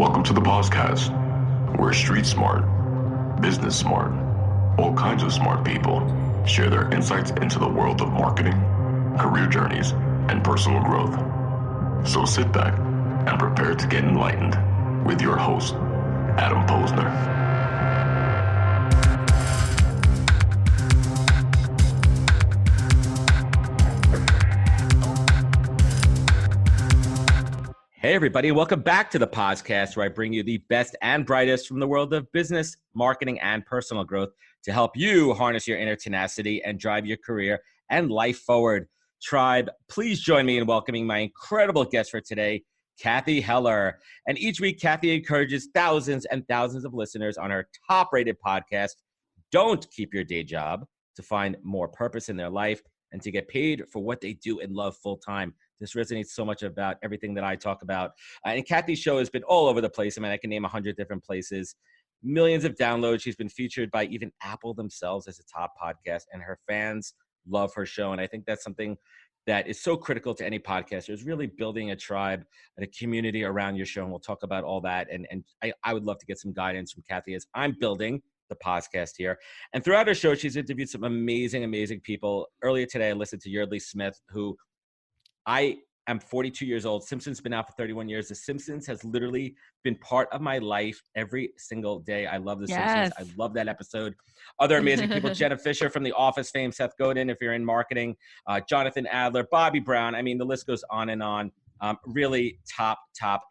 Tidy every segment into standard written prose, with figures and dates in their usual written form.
Welcome to the podcast, where street smart, business smart, all kinds of smart people share their insights into the world of marketing, career journeys, and personal growth. So sit back and prepare to get enlightened with your host, Adam Posner. Hey, everybody. Welcome back to the podcast where I bring you the best and brightest from the world of business, marketing, and personal growth to help you harness your inner tenacity and drive your career and life forward. Tribe, please join me in welcoming my incredible guest for today, Cathy Heller. And each week, Cathy encourages thousands and thousands of listeners on her top-rated podcast, Don't Keep Your Day Job, to find more purpose in their life and to get paid for what they do and love full-time. This resonates so much about everything that I talk about. And Cathy's show has been all over the place. I mean, I can name 100 different places, millions of downloads. She's been featured by even Apple themselves as a top podcast, and her fans love her show. And I think that's something that is so critical to any podcaster, is really building a tribe and a community around your show. And we'll talk about all that. And I would love to get some guidance from Cathy as I'm building the podcast here. And throughout her show, she's interviewed some amazing, amazing people. Earlier today, I listened to Yeardley Smith, who I am 42 years old. Simpsons been out for 31 years. The Simpsons has literally been part of my life every single day. I love The Simpsons. I love that episode. Other amazing people, Jenna Fisher from The Office fame, Seth Godin, if you're in marketing, Jonathan Adler, Bobby Brown. I mean, the list goes on and on. Really top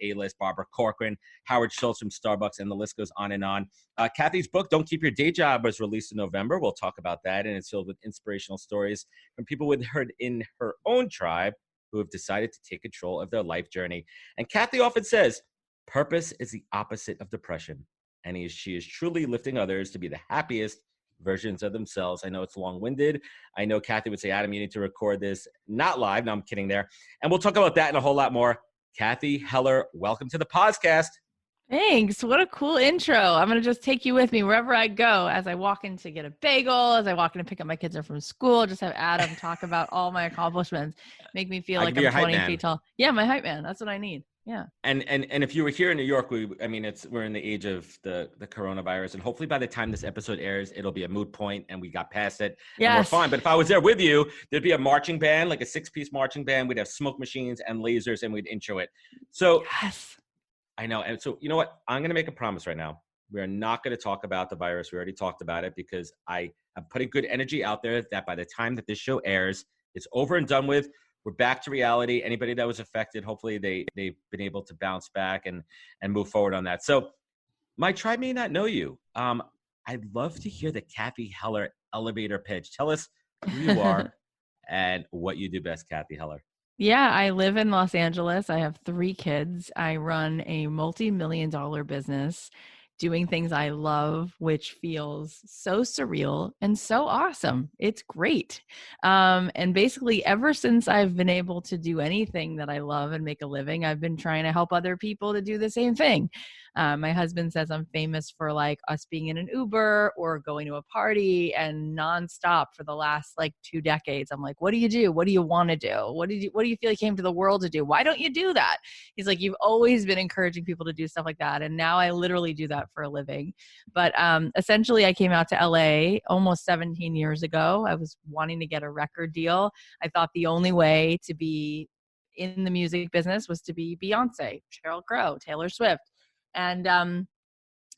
A-list, Barbara Corcoran, Howard Schultz from Starbucks, and the list goes on and on. Cathy's book, Don't Keep Your Day Job, was released in November. We'll talk about that, and it's filled with inspirational stories from people with her in her own tribe who have decided to take control of their life journey. And Cathy often says, purpose is the opposite of depression. And she is truly lifting others to be the happiest versions of themselves. I know it's long-winded. I know Cathy would say, Adam, you need to record this not live. No, I'm kidding there. And we'll talk about that and a whole lot more. Cathy Heller, welcome to the podcast. Thanks. What a cool intro. I'm going to just take you with me wherever I go, as I walk in to get a bagel, as I walk in to pick up my kids up from school, just have Adam talk about all my accomplishments, make me feel like I'm 20 feet tall. Yeah, my hype man. That's what I need. Yeah. And if you were here in New York, we're in the age of the coronavirus, and hopefully by the time this episode airs, it'll be a moot point and we got past it. Yes. And we're fine. But if I was there with you, there'd be a marching band, like a 6-piece marching band. We'd have smoke machines and lasers, and we'd intro it. So yes. I know. And so, you know what? I'm going to make a promise right now. We are not going to talk about the virus. We already talked about it because I am putting good energy out there that by the time that this show airs, it's over and done with. We're back to reality. Anybody that was affected, hopefully they've been able to bounce back and move forward on that. So my tribe may not know you. I'd love to hear the Cathy Heller elevator pitch. Tell us who you are and what you do best, Cathy Heller. Yeah, I live in Los Angeles. I have 3 kids. I run a multi-million-dollar business doing things I love, which feels so surreal and so awesome. It's great. And basically, ever since I've been able to do anything that I love and make a living, I've been trying to help other people to do the same thing. My husband says I'm famous for like us being in an Uber or going to a party and nonstop for the last like 2 decades. I'm like, what do you do? What do you want to do? What do you feel you came to the world to do? Why don't you do that? He's like, you've always been encouraging people to do stuff like that. And now I literally do that for a living. But essentially I came out to LA almost 17 years ago. I was wanting to get a record deal. I thought the only way to be in the music business was to be Beyonce, Sheryl Crow, Taylor Swift. And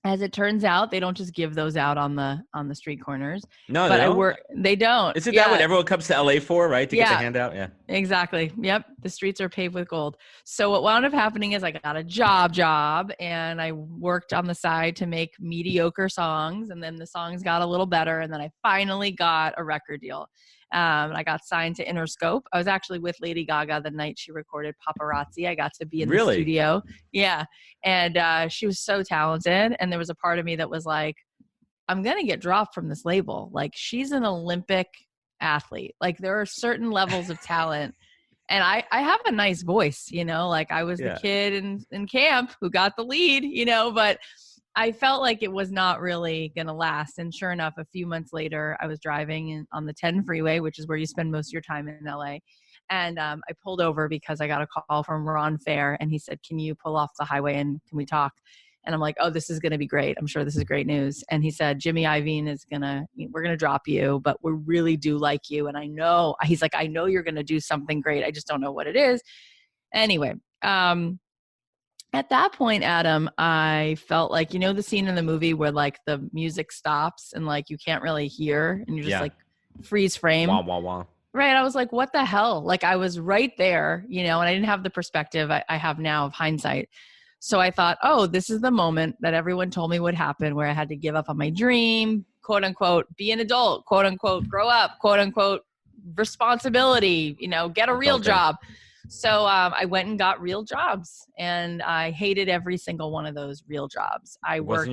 as it turns out, they don't just give those out on the street corners. No, but they don't. Isn't that what everyone comes to LA for, right? To get the handout? Yeah. Exactly. Yep. The streets are paved with gold. So what wound up happening is I got a job and I worked on the side to make mediocre songs. And then the songs got a little better. And then I finally got a record deal. I got signed to Interscope. I was actually with Lady Gaga the night she recorded Paparazzi. I got to be in the studio. Yeah. And she was so talented. And there was a part of me that was like, I'm going to get dropped from this label. Like, she's an Olympic athlete. Like, there are certain levels of talent. And I have a nice voice, like I was the kid in camp who got the lead, but I felt like it was not really going to last. And sure enough, a few months later, I was driving on the 10 freeway, which is where you spend most of your time in LA. And I pulled over because I got a call from Ron Fair, and he said, "Can you pull off the highway and can we talk?" And I'm like, "Oh, this is going to be great. I'm sure this is great news." And he said, "Jimmy Iovine we're going to drop you, but we really do like you. And he's like, I know you're going to do something great. I just don't know what it is." Anyway, at that point, Adam, I felt like, the scene in the movie where like the music stops and like you can't really hear and you're just like freeze frame. Wah, wah, wah. Right. I was like, what the hell? Like I was right there, and I didn't have the perspective I have now of hindsight. So I thought, oh, this is the moment that everyone told me would happen, where I had to give up on my dream, quote unquote, be an adult, quote unquote, grow up, quote unquote, responsibility, get a real job. So I went and got real jobs, and I hated every single one of those real jobs. I worked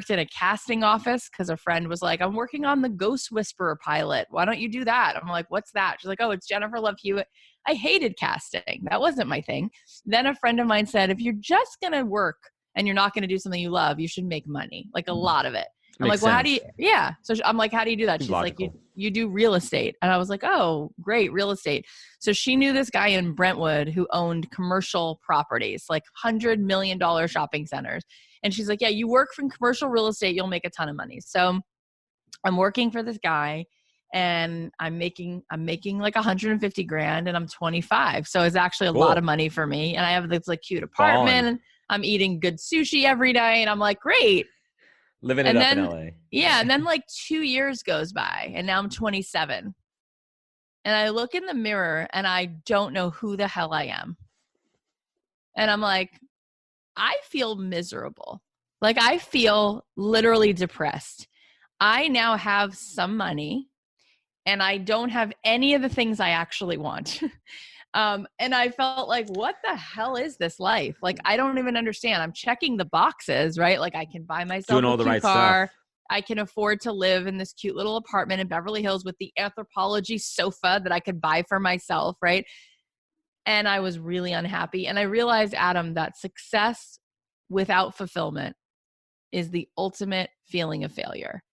in a casting office because a friend was like, "I'm working on the Ghost Whisperer pilot. Why don't you do that?" I'm like, "What's that?" She's like, "Oh, it's Jennifer Love Hewitt." I hated casting. That wasn't my thing. Then a friend of mine said, "If you're just going to work and you're not going to do something you love, you should make money, like a lot of it." I'm like, "Well, how do you?" Yeah. So I'm like, "How do you do that?" She's like, you do real estate. And I was like, "Oh, great, real estate." So she knew this guy in Brentwood who owned commercial properties, like $100 million shopping centers. And she's like, "Yeah, you work from commercial real estate, you'll make a ton of money." So I'm working for this guy, and I'm making like 150 grand, and I'm 25. So it's actually a lot of money for me. And I have this like cute apartment, and I'm eating good sushi every day. And I'm like, great. Living it up in LA. Yeah. And then like 2 years goes by, and now I'm 27. And I look in the mirror and I don't know who the hell I am. And I'm like, I feel miserable. Like I feel literally depressed. I now have some money, and I don't have any of the things I actually want. And I felt like, what the hell is this life? Like, I don't even understand. I'm checking the boxes, right? Like I can buy myself a cute car. Stuff. I can afford to live in this cute little apartment in Beverly Hills with the Anthropologie sofa that I could buy for myself, right? And I was really unhappy. And I realized, Adam, that success without fulfillment is the ultimate feeling of failure.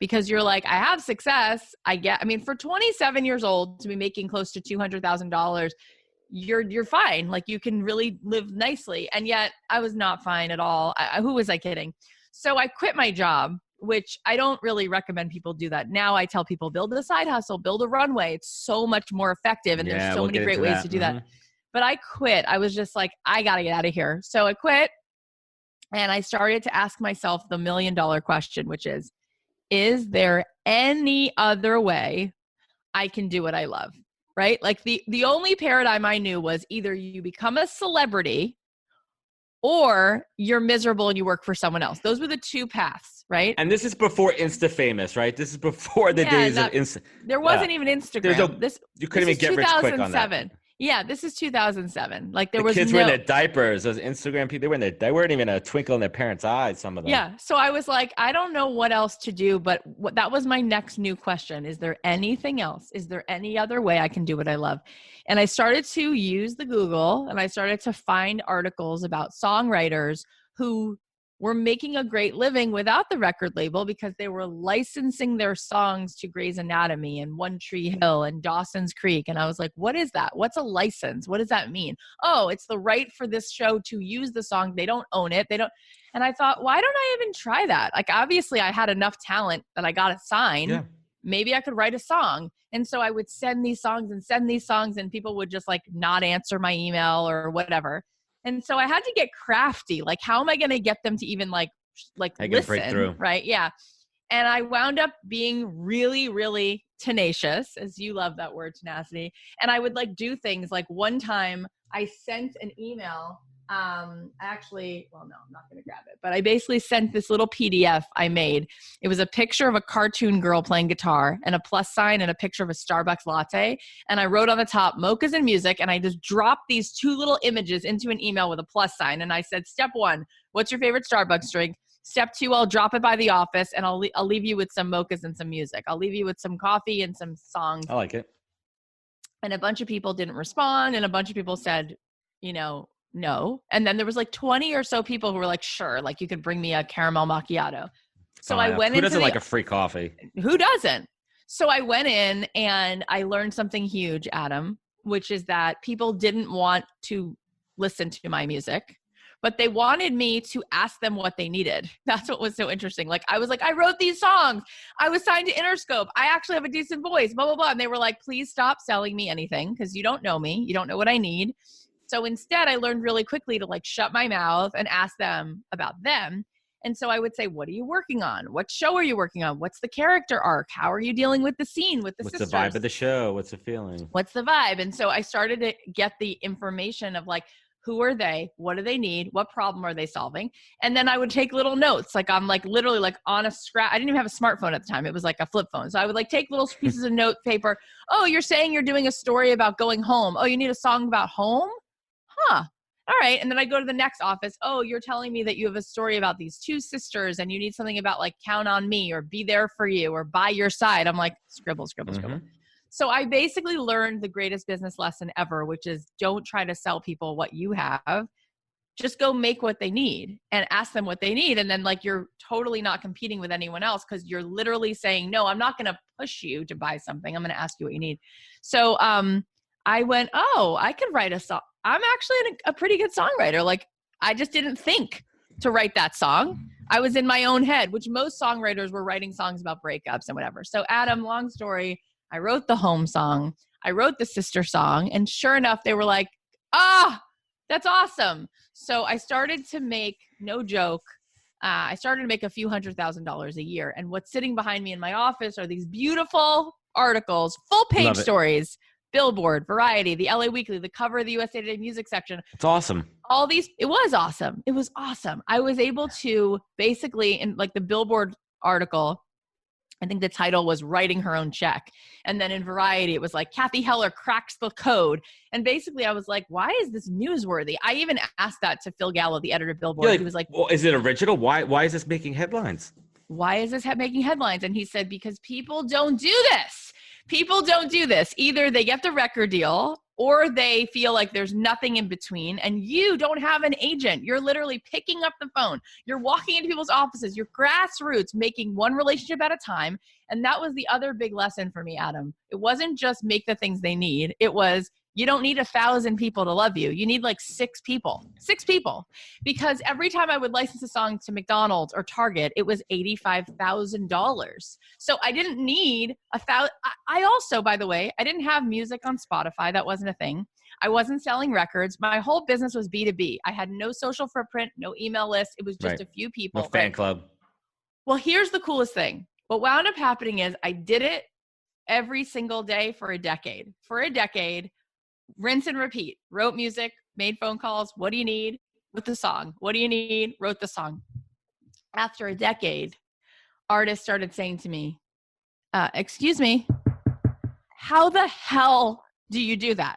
Because you're like, I have success. For 27 years old to be making close to $200,000, you're fine. Like you can really live nicely. And yet I was not fine at all. Who was I kidding? So I quit my job, which I don't really recommend people do that. Now I tell people, build a side hustle, build a runway. It's so much more effective. And there's so many great ways to do that. But I quit. I was just like, I got to get out of here. So I quit, and I started to ask myself the $1 million question, which is there any other way I can do what I love, right? Like the only paradigm I knew was either you become a celebrity or you're miserable and you work for someone else. Those were the two paths, right? And this is before Insta famous, right? This is before the days of Insta. There wasn't even Instagram. You couldn't even get rich quick on that. Yeah, this is 2007. Like the kids were in their diapers. Those Instagram people, they weren't even a twinkle in their parents' eyes, some of them. Yeah. So I was like, I don't know what else to do, but that was my next new question. Is there anything else? Is there any other way I can do what I love? And I started to use the Google, and I started to find articles about songwriters who were making a great living without the record label because they were licensing their songs to Grey's Anatomy and One Tree Hill and Dawson's Creek. And I was like, what is that? What's a license? What does that mean? Oh, it's the right for this show to use the song. They don't own it. And I thought, why don't I even try that? Like, obviously I had enough talent that I got it signed. Yeah. Maybe I could write a song. And so I would send these songs, and people would just like not answer my email or whatever. And so I had to get crafty. Like, how am I going to get them to even like listen? Break through. Right. Yeah. And I wound up being really, really tenacious, as you love that word, tenacity. And I would like do things like one time I sent an email. I'm not going to grab it, but I basically sent this little PDF I made. It was a picture of a cartoon girl playing guitar and a plus sign and a picture of a Starbucks latte. And I wrote on the top, mochas and music. And I just dropped these two little images into an email with a plus sign. And I said, step 1, what's your favorite Starbucks drink? Step 2, I'll drop it by the office, and I'll leave you with some mochas and some music. I'll leave you with some coffee and some songs. I like it. And a bunch of people didn't respond. And a bunch of people said, no. And then there was like 20 or so people who were like, sure, like you could bring me a caramel macchiato. So I went into Who doesn't like a free coffee? Who doesn't? So I went in and I learned something huge, Adam, which is that people didn't want to listen to my music, but they wanted me to ask them what they needed. That's what was so interesting. Like, I was like, I wrote these songs. I was signed to Interscope. I actually have a decent voice, blah, blah, blah. And they were like, please stop selling me anything because you don't know me. You don't know what I need. So instead, I learned really quickly to like shut my mouth and ask them about them. And so I would say, what are you working on? What show are you working on? What's the character arc? How are you dealing with the scene with the sisters? What's the vibe of the show? What's the feeling? What's the vibe? And so I started to get the information of like, who are they? What do they need? What problem are they solving? And then I would take little notes. Like I'm like literally like on a scrap. I didn't even have a smartphone at the time. It was like a flip phone. So I would like take little pieces of note paper. Oh, you're saying you're doing a story about going home. Oh, you need a song about home? Huh. All right. And then I go to the next office. Oh, you're telling me that you have a story about these two sisters and you need something about like count on me or be there for you or by your side. I'm like, scribble, scribble, scribble. So I basically learned the greatest business lesson ever, which is don't try to sell people what you have. Just go make what they need and ask them what they need. And then like, you're totally not competing with anyone else because you're literally saying, no, I'm not going to push you to buy something. I'm going to ask you what you need. So I went, oh, I could write a song. I'm actually a pretty good songwriter. Like I just didn't think to write that song. I was in my own head, which most songwriters were writing songs about breakups and whatever. So Adam, long story, I wrote the home song. I wrote the sister song. And sure enough, they were like, that's awesome. So I started to make, no joke, I started to make a few $100,000 a year. And what's sitting behind me in my office are these beautiful articles, full page stories, Billboard, Variety, the LA Weekly, the cover of the USA Today music section. It's awesome. All these, it was awesome. It was awesome. I was able to basically, in like the Billboard article, I think the title was Writing Her Own Check. And then in Variety, it was like, Cathy Heller cracks the code. And basically I was like, why is this newsworthy? I even asked that to Phil Gallo, the editor of Billboard. Like, he was like, well, is it original? Why is this making headlines? Why is this making headlines? And he said, because people don't do this. People don't do this. Either they get the record deal or they feel like there's nothing in between and you don't have an agent. You're literally picking up the phone. You're walking into people's offices. You're grassroots, making one relationship at a time. And that was the other big lesson for me, Adam. It wasn't just make the things they need. It was, you don't need 1,000 people to love you. You need like 6 people. Because every time I would license a song to McDonald's or Target, it was $85,000. So I didn't need 1,000. I also, by the way, I didn't have music on Spotify. That wasn't a thing. I wasn't selling records. My whole business was B2B. I had no social footprint, no email list. It was just a few people. No fan club. Well, here's the coolest thing. What wound up happening is I did it every single day for a decade. Rinse and repeat. Wrote music, made phone calls. What do you need? Wrote the song. What do you need? Wrote the song. After a decade, artists started saying to me, excuse me, how the hell do you do that?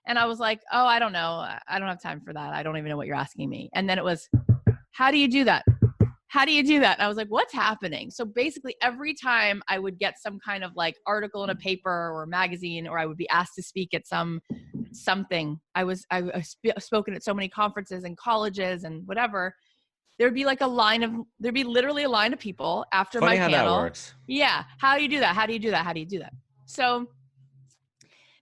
And I was like, oh, I don't know. I don't have time for that. I don't even know what you're asking me. And then it was, how do you do that? How do you do that? And I was like, what's happening? So basically every time I would get some kind of like article in a paper or a magazine, or I would be asked to speak at something, I spoken at so many conferences and colleges and whatever, there'd be literally a line of people after my panel. Funny how that works. Yeah. How do you do that? How do you do that? How do you do that? So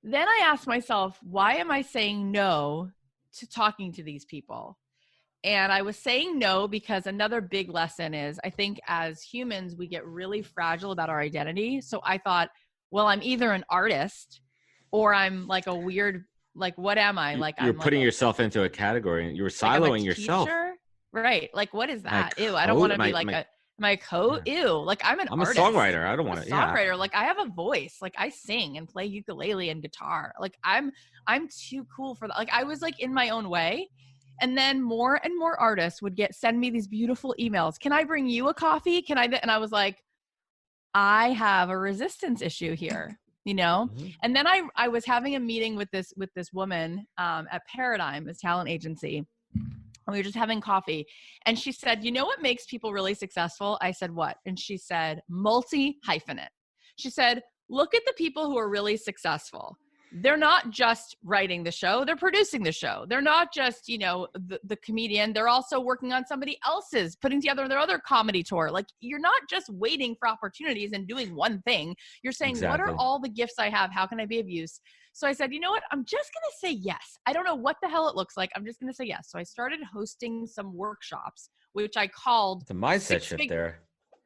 then I asked myself, why am I saying no to talking to these people? And I was saying no because another big lesson is I think as humans, we get really fragile about our identity. So I thought, well, I'm either an artist or I'm like a weird, like, what am I? Like you're I'm putting like yourself into a category and you were siloing yourself. Right. Like, what is that? Ew. I don't want to be like my coat. Yeah. Ew. Like I'm artist. A songwriter. I don't want to. Songwriter. Yeah. Like I have a voice. Like I sing and play ukulele and guitar. Like I'm too cool for that. Like I was like in my own way. And then more and more artists would send me these beautiful emails. Can I bring you a coffee? And I was like, I have a resistance issue here, you know? Mm-hmm. And then I was having a meeting with this woman at Paradigm, a talent agency. And we were just having coffee. And she said, you know what makes people really successful? I said, what? And she said, multi-hyphenate. She said, look at the people who are really successful. they're not just writing the show, they're producing the show. They're not just, the comedian. They're also working on somebody else's, putting together their other comedy tour. Like, you're not just waiting for opportunities and doing one thing. You're saying, what are all the gifts I have? How can I be of use? So I said, you know what? I'm just going to say yes. I don't know what the hell it looks like. I'm just going to say yes. So I started hosting some workshops, which I called the mindset shift there.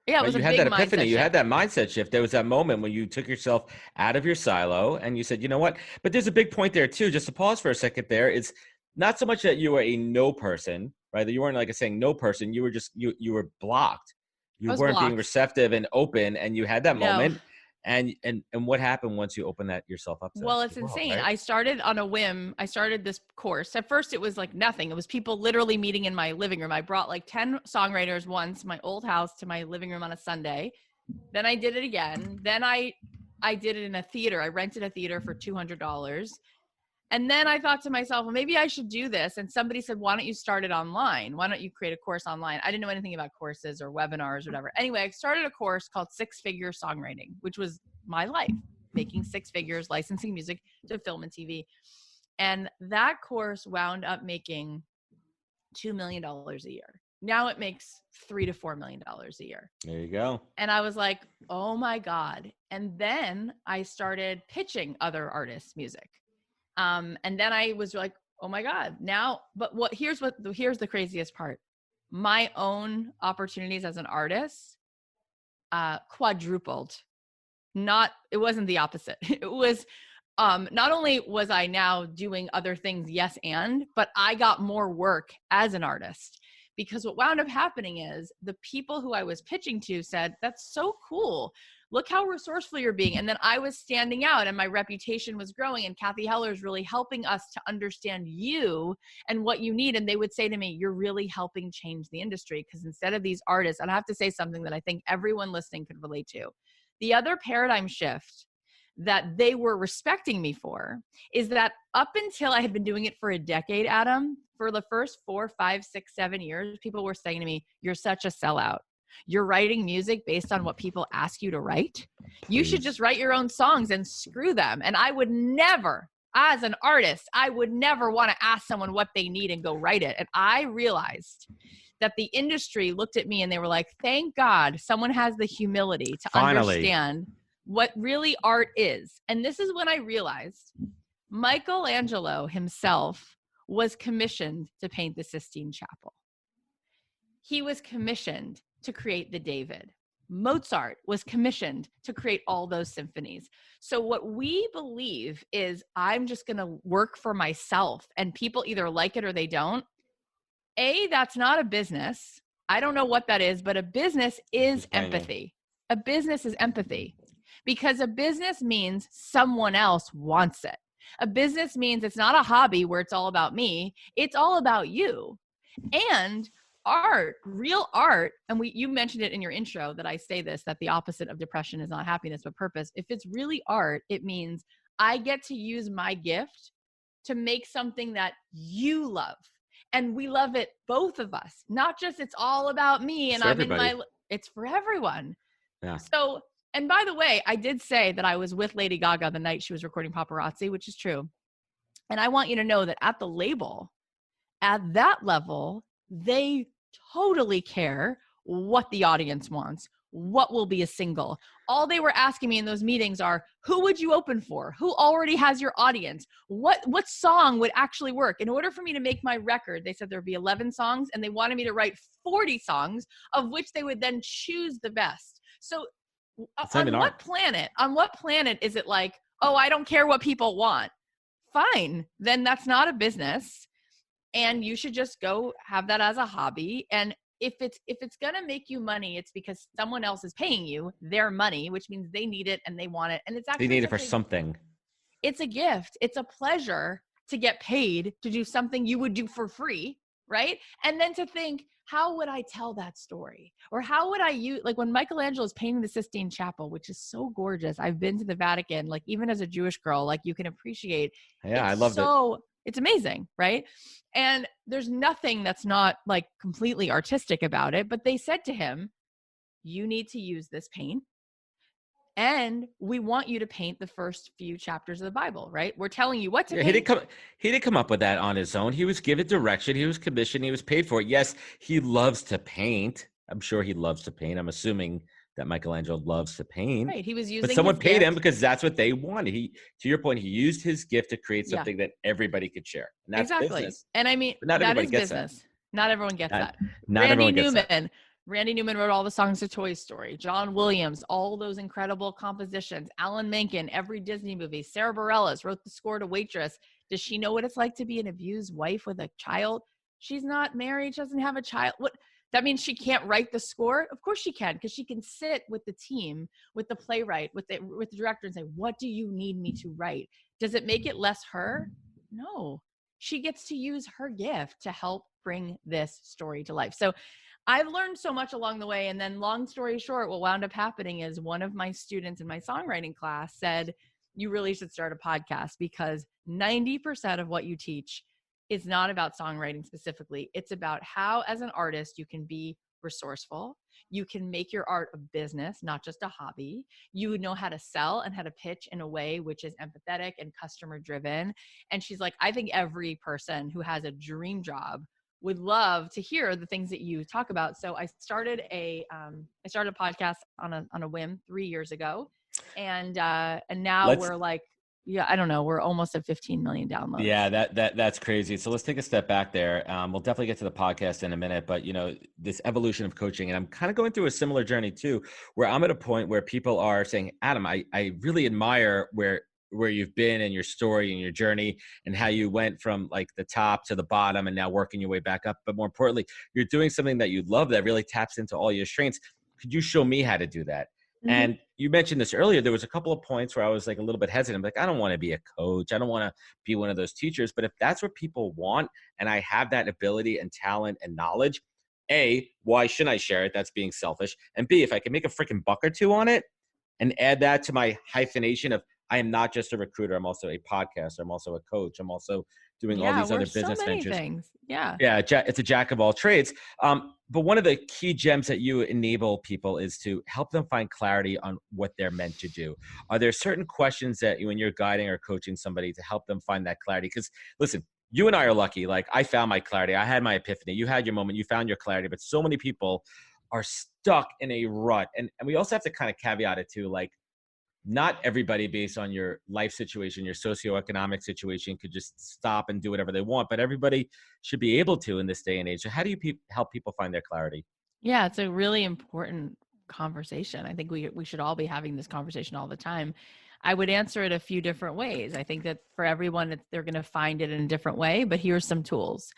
Yeah, it was you a had big that epiphany. mindset You had shift. that mindset shift. There was that moment when you took yourself out of your silo and you said, you know what? But there's a big point there too. Just to pause for a second there. It's not so much that you were a no person, right? That you weren't like saying no person. You were just, you were blocked. You weren't being receptive and open, and you had that moment. And what happened once you opened that yourself up to Well, it's the world, insane. right? I started on a whim. I started this course. At first, it was like nothing. It was people literally meeting in my living room. I brought like 10 songwriters once, my old house, to my living room on a Sunday. Then I did it again. Then I did it in a theater. I rented a theater for $200. And then I thought to myself, well, maybe I should do this. And somebody said, why don't you start it online? Why don't you create a course online? I didn't know anything about courses or webinars or whatever. Anyway, I started a course called 6-Figure Songwriting, which was my life, making 6 figures, licensing music to film and TV. And that course wound up making $2 million a year. Now it makes $3 to $4 million a year. There you go. And I was like, oh my God. And then I started pitching other artists' music. And then I was like, oh my God, now, but here's the craziest part. My own opportunities as an artist, quadrupled. It wasn't the opposite. It was, not only was I now doing other things, but I got more work as an artist, because what wound up happening is the people who I was pitching to said, that's so cool. Look how resourceful you're being. And then I was standing out and my reputation was growing, and Cathy Heller is really helping us to understand you and what you need. And they would say to me, you're really helping change the industry, because instead of these artists, and I have to say something that I think everyone listening could relate to. The other paradigm shift that they were respecting me for is that up until I had been doing it for a decade, Adam, for the first 4, 5, 6, 7 years, people were saying to me, you're such a sellout. You're writing music based on what people ask you to write. You should just write your own songs and screw them. And I would never, as an artist, I would never want to ask someone what they need and go write it. And I realized that the industry looked at me and they were like, thank God someone has the humility to understand what really art is. And this is when I realized Michelangelo himself was commissioned to paint the Sistine Chapel. He was commissioned to create the David. Mozart was commissioned to create all those symphonies. So what we believe is, I'm just going to work for myself and people either like it or they don't. That's not a business. I don't know what that is, but a business is empathy. A business is empathy, because a business means someone else wants it. A business means it's not a hobby where it's all about me. It's all about you. And art, real art, and you mentioned it in your intro that I say this, that the opposite of depression is not happiness but purpose. If it's really art, it means I get to use my gift to make something that you love. And we love it, both of us, not just it's all about me and I'm in it's for everyone. Yeah. So, and by the way, I did say that I was with Lady Gaga the night she was recording Paparazzi, which is true. And I want you to know that at the label, at that level, they totally care what the audience wants, what will be a single. All they were asking me in those meetings are, who would you open for? Who already has your audience? What song would actually work? In order for me to make my record, they said there'd be 11 songs, and they wanted me to write 40 songs, of which they would then choose the best. So on what planet is it like, oh, I don't care what people want? Fine, then that's not a business. And you should just go have that as a hobby. And if it's going to make you money, it's because someone else is paying you their money, which means they need it and they want it. And it's actually, they need it for something. It's a gift. It's a pleasure to get paid to do something you would do for free. Right. And then to think, how would I tell that story? Or how would I use, like when Michelangelo is painting the Sistine Chapel, which is so gorgeous. I've been to the Vatican, like even as a Jewish girl, like you can appreciate. Yeah, I loved it. It's amazing, right? And there's nothing that's not like completely artistic about it, but they said to him, you need to use this paint And we want you to paint the first few chapters of the Bible, right? We're telling you what to Yeah, paint. he didn't come up with that on his own. He was given direction. He was commissioned. He was paid for it. Yes, he loves to paint. I'm sure he loves to paint. I'm assuming that Michelangelo loves to paint. Right. He was But using someone his paid gift. him because that's what they wanted. To your point, he used his gift to create Yeah. something that everybody could share. And that's Exactly. business. And I mean, But not that everybody is gets business. Not everyone gets that. that. Not everyone gets that. Randy Newman wrote all the songs to Toy Story. John Williams, all those incredible compositions. Alan Menken, every Disney movie. Sarah Bareilles wrote the score to Waitress. Does she know what it's like to be an abused wife with a child? She's not married. She doesn't have a child. What? That means she can't write the score? Of course she can, because she can sit with the team, with the playwright, with the director and say, what do you need me to write? Does it make it less her? No. She gets to use her gift to help bring this story to life. So I've learned so much along the way. And then long story short, what wound up happening is one of my students in my songwriting class said, you really should start a podcast, because 90% of what you teach is not about songwriting specifically. It's about how, as an artist, you can be resourceful. You can make your art a business, not just a hobby. You know how to sell and how to pitch in a way which is empathetic and customer driven. And she's like, I think every person who has a dream job would love to hear the things that you talk about. So I started a podcast on a whim 3 years ago. And now we're like, yeah, I don't know. We're almost at 15 million downloads. Yeah, that's crazy. So let's take a step back there. We'll definitely get to the podcast in a minute, but this evolution of coaching, and I'm kind of going through a similar journey too, where I'm at a point where people are saying, Adam, I really admire where you've been and your story and your journey and how you went from like the top to the bottom and now working your way back up. But more importantly, you're doing something that you love that really taps into all your strengths. Could you show me how to do that? Mm-hmm. And you mentioned this earlier. There was a couple of points where I was like a little bit hesitant. I'm like, I don't want to be a coach. I don't want to be one of those teachers. But if that's what people want, and I have that ability and talent and knowledge, A, why shouldn't I share it? That's being selfish. And B, if I can make a freaking buck or two on it and add that to my hyphenation of, I am not just a recruiter. I'm also a podcaster. I'm also a coach. I'm also doing all these other business ventures. Things. Yeah. Yeah. It's a jack of all trades. But one of the key gems that you enable people is to help them find clarity on what they're meant to do. Are there certain questions that when you're guiding or coaching somebody to help them find that clarity? Because listen, you and I are lucky. Like, I found my clarity. I had my epiphany. You had your moment. You found your clarity. But so many people are stuck in a rut. And we also have to kind of caveat it too. Like, not everybody, based on your life situation, your socioeconomic situation, could just stop and do whatever they want, but everybody should be able to in this day and age. So how do you help people find their clarity? Yeah, it's a really important conversation. I think we should all be having this conversation all the time. I would answer it a few different ways. I think that for everyone, they're going to find it in a different way, but here's some tools.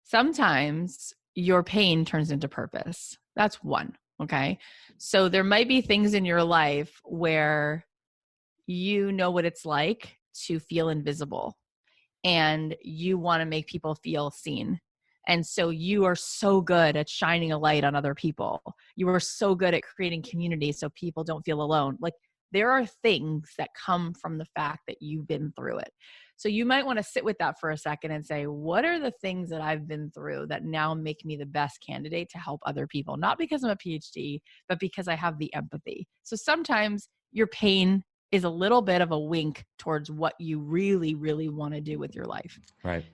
Sometimes your pain turns into purpose. That's one. Okay. So there might be things in your life where you know what it's like to feel invisible and you want to make people feel seen. And so you are so good at shining a light on other people. You are so good at creating community so people don't feel alone. Like, there are things that come from the fact that you've been through it. So you might want to sit with that for a second and say, what are the things that I've been through that now make me the best candidate to help other people? Not because I'm a PhD, but because I have the empathy. So sometimes your pain is a little bit of a wink towards what you really, really want to do with your life. Right.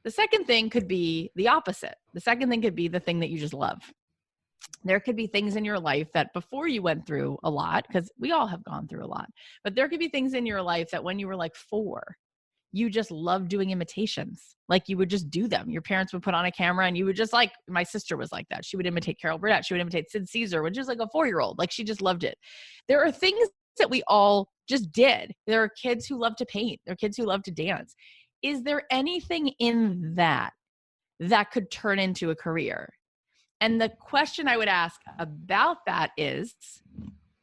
The second thing could be the opposite. The second thing could be the thing that you just love. There could be things in your life that before you went through a lot, because we all have gone through a lot, but there could be things in your life that when you were like 4, you just loved doing imitations. Like, you would just do them. Your parents would put on a camera and you would just, like, my sister was like that. She would imitate Carol Burnett. She would imitate Sid Caesar when she was like a 4-year-old. Like, she just loved it. There are things that we all just did. There are kids who love to paint. There are kids who love to dance. Is there anything in that could turn into a career? And the question I would ask about that is,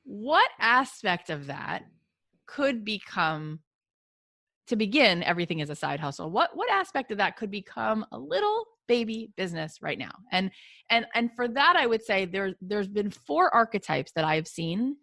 what aspect of that could become, to begin, everything is a side hustle? What aspect of that could become a little baby business right now? And for that, I would say there's been 4 archetypes that I've seen.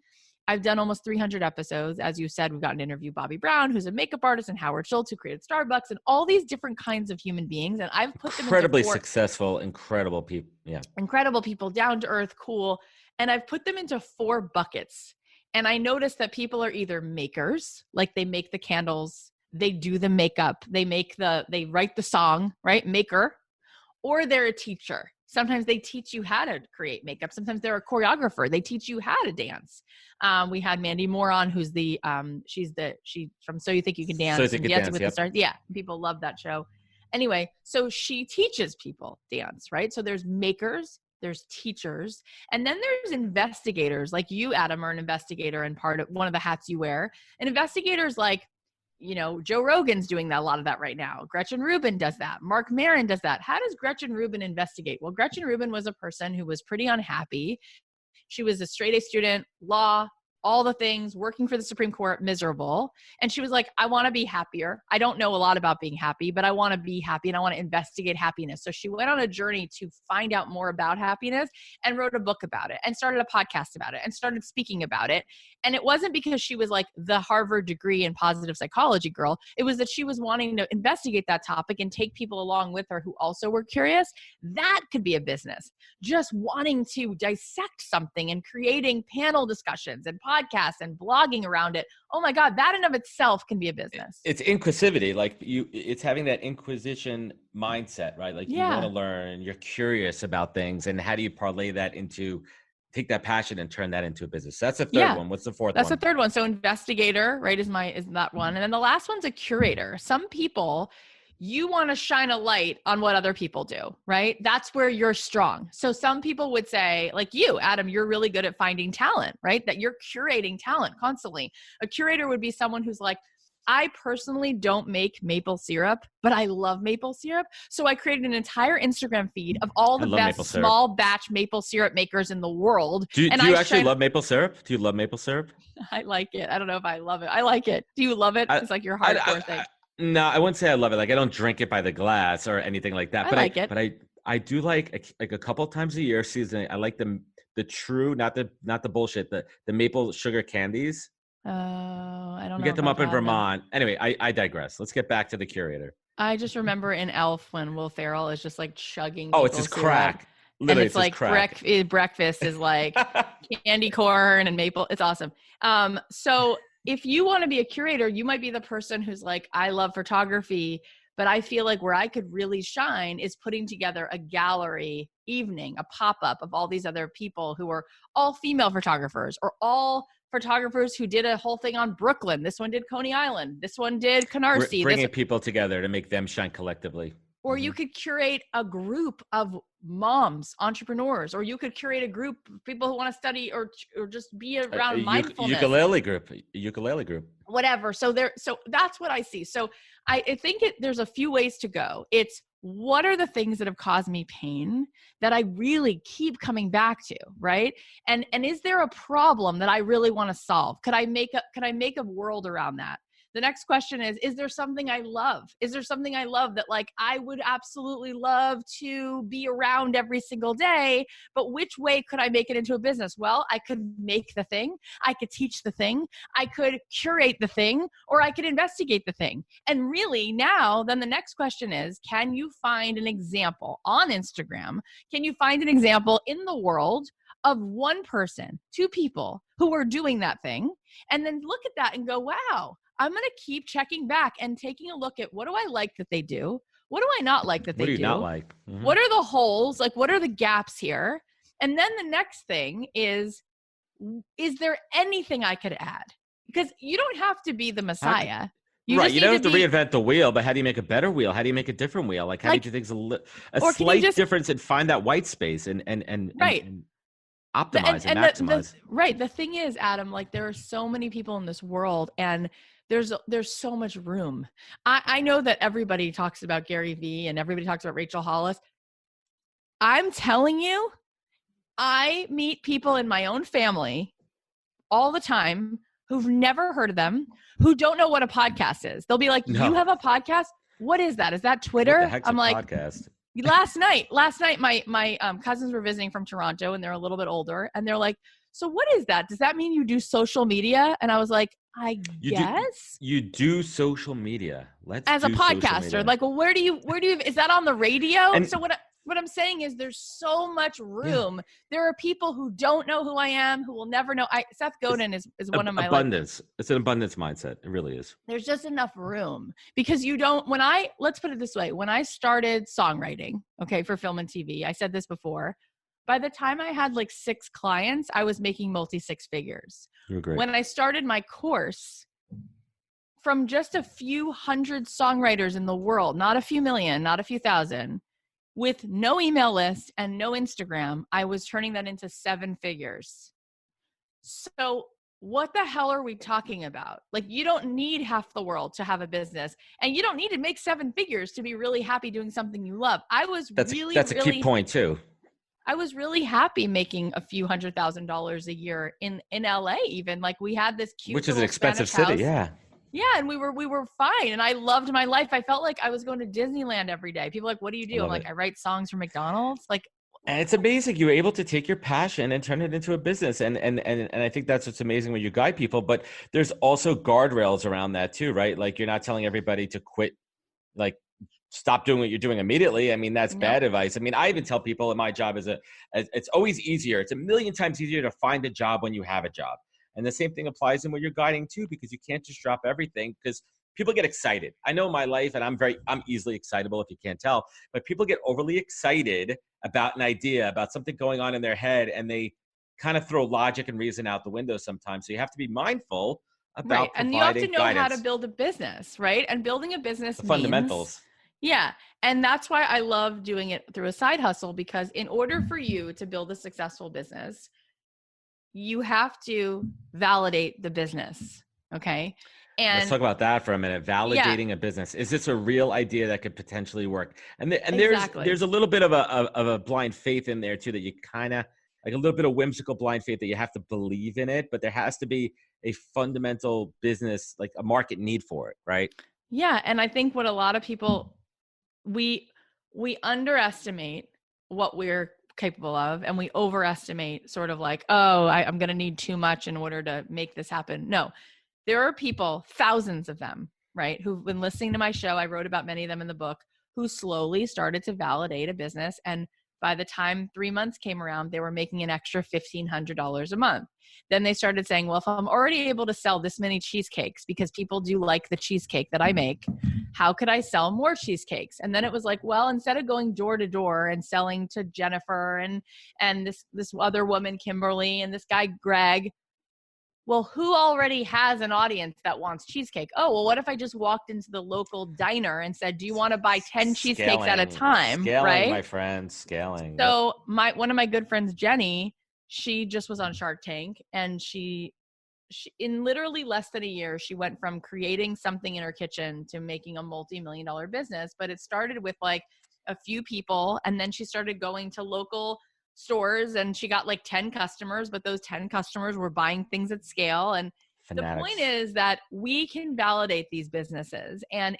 I've done almost 300 episodes. As you said, we've gotten to interview Bobby Brown, who's a makeup artist, and Howard Schultz, who created Starbucks, and all these different kinds of human beings. And I've put them incredibly successful, incredible people. Yeah. Incredible people, down to earth, cool. And I've put them into 4 buckets. And I noticed that people are either makers, like they make the candles, they do the makeup, they write the song, right? Maker, or they're a teacher. Sometimes they teach you how to create makeup. Sometimes they're a choreographer. They teach you how to dance. We had Mandy Moore on, who's she's from So You Think You Can Dance. So You Think You Can Dance, with the Stars. Yeah, people love that show. Anyway, so she teaches people dance, right? So there's makers, there's teachers, and then there's investigators. Like you, Adam, are an investigator, and part of one of the hats you wear. An investigator is like, Joe Rogan's doing a lot of that right now. Gretchen Rubin does that. Mark Maron does that. How does Gretchen Rubin investigate? Well, Gretchen Rubin was a person who was pretty unhappy. She was a straight A student, law, all the things, working for the Supreme Court, miserable. And she was like, I want to be happier. I don't know a lot about being happy, but I want to be happy and I want to investigate happiness. So she went on a journey to find out more about happiness and wrote a book about it and started a podcast about it and started speaking about it. And it wasn't because she was like the Harvard degree in positive psychology girl. It was that she was wanting to investigate that topic and take people along with her who also were curious. That could be a business. Just wanting to dissect something and creating panel discussions and podcasts and blogging around it. Oh my God, that in of itself can be a business. It's inquisivity. It's having that inquisition mindset, right? Like you want to learn, you're curious about things. And how do you parlay that take that passion and turn that into a business? So that's the third one. What's the fourth one? That's the third one. So investigator, right, is that one. And then the last one's a curator. Some people, you want to shine a light on what other people do, right? That's where you're strong. So some people would say, like you, Adam, you're really good at finding talent, right? That you're curating talent constantly. A curator would be someone who's like, I personally don't make maple syrup, but I love maple syrup. So I created an entire Instagram feed of all the best small batch maple syrup makers in the world. Do you actually love maple syrup? Do you love maple syrup? I like it. I don't know if I love it. I like it. Do you love it? It's like your hardcore thing. No, I wouldn't say I love it. Like I don't drink it by the glass or anything like that. But I do like a couple times a year seasoning. I like the true, not the bullshit, the maple sugar candies. Oh, I don't know. We get them up in Vermont. Anyway, I digress. Let's get back to the curator. I just remember in Elf when Will Ferrell is just like chugging. Oh, it's his crack. Literally, and it's like breakfast is like candy corn and maple. It's awesome. So if you want to be a curator, you might be the person who's like, I love photography, but I feel like where I could really shine is putting together a gallery evening, a pop-up of all these other people who are all female photographers or all photographers who did a whole thing on Brooklyn. This one did Coney Island. This one did Canarsie. Bringing people together to make them shine collectively. Or you could curate a group of moms, entrepreneurs, or you could curate a group of people who want to study or just be around mindfulness. Ukulele group. Whatever. So that's what I see. So I think there's a few ways to go. It's what are the things that have caused me pain that I really keep coming back to, right? And is there a problem that I really want to solve? Could I make a world around that? The next question is there something I love? Is there something I love that like I would absolutely love to be around every single day, but which way could I make it into a business? Well, I could make the thing, I could teach the thing, I could curate the thing, or I could investigate the thing. And really now, then the next question is, can you find an example on Instagram? Can you find an example in the world of one person, two people who are doing that thing? And then look at that and go, wow, I'm going to keep checking back and taking a look at what do I like that they do? What do I not like that they do? What do you not like? Mm-hmm. What are the holes? Like, what are the gaps here? And then the next thing is there anything I could add? Because you don't have to be the Messiah. You don't have to reinvent the wheel, but how do you make a better wheel? How do you make a different wheel? Like, how do you do things a slight difference and find that white space and optimize and maximize? The thing is, Adam, like there are so many people in this world and there's so much room. I know that everybody talks about Gary Vee and everybody talks about Rachel Hollis. I'm telling you, I meet people in my own family all the time who've never heard of them, who don't know what a podcast is. They'll be like, You have a podcast? What is that? Is that Twitter? What the heck's I'm a like, podcast? Last night, my cousins were visiting from Toronto and they're a little bit older. And they're like, so what is that? Does that mean you do social media? And I was like, I guess. You do social media. As a podcaster. Like, well, where do you, is that on the radio? what I'm saying is there's so much room. Yeah. There are people who don't know who I am, who will never know. Seth Godin is one of my abundance. It's an abundance mindset. It really is. There's just enough room because let's put it this way. When I started songwriting, okay, for film and TV, I said this before, by the time I had like 6 clients, I was making multi-six figures. You're great. When I started my course, from just a few hundred songwriters in the world, not a few million, not a few thousand, with no email list and no Instagram, I was turning that into 7 figures. So what the hell are we talking about? Like, you don't need half the world to have a business, and you don't need to make 7 figures to be really happy doing something you love. That's a key point too. I was really happy making a few $100,000 a year in LA, even. Like, we had this cute, which is an expensive city. House. Yeah. Yeah. And we were fine. And I loved my life. I felt like I was going to Disneyland every day. People are like, what do you do? I'm like, I write songs for McDonald's. Like, and it's amazing. You were able to take your passion and turn it into a business. And I think that's what's amazing when you guide people, but there's also guardrails around that too, right? Like, you're not telling everybody to quit, like, stop doing what you're doing immediately. I mean, that's bad advice. I mean, I even tell people in my job it's always easier. It's a million times easier to find a job when you have a job. And the same thing applies in what you're guiding too, because you can't just drop everything, because people get excited. I know my life, and I'm easily excitable, if you can't tell, but people get overly excited about an idea, about something going on in their head, and they kind of throw logic and reason out the window sometimes. So you have to be mindful about and you have to know guidance. how to build a business, right? And building a business means fundamentals. Yeah. And that's why I love doing it through a side hustle, because in order for you to build a successful business, you have to validate the business. Okay. And let's talk about that for a minute. Validating a business. Is this a real idea that could potentially work? And there's a little bit of a blind faith in there too, that you kind of, like, a little bit of whimsical blind faith that you have to believe in it, but there has to be a fundamental business, like a market need for it, right? Yeah. And I think what a lot of people, we underestimate what we're capable of, and we overestimate sort of like, I'm going to need too much in order to make this happen. No, there are people, thousands of them, right, who've been listening to my show. I wrote about many of them in the book, who slowly started to validate a business. And by the time 3 months came around, they were making an extra $1,500 a month. Then they started saying, well, if I'm already able to sell this many cheesecakes, because people do like the cheesecake that I make, how could I sell more cheesecakes? And then it was like, well, instead of going door to door and selling to Jennifer and this other woman, Kimberly, and this guy, Greg, well, who already has an audience that wants cheesecake? Oh, well, what if I just walked into the local diner and said, do you want to buy 10 cheesecakes at a time? Scaling, right? My friend, scaling. So one of my good friends, Jenny, she just was on Shark Tank, and she in literally less than a year, she went from creating something in her kitchen to making a multi-million-dollar business. But it started with like a few people, and then she started going to local stores, and she got like 10 customers, but those 10 customers were buying things at scale. And Fanatics. The point is that we can validate these businesses, and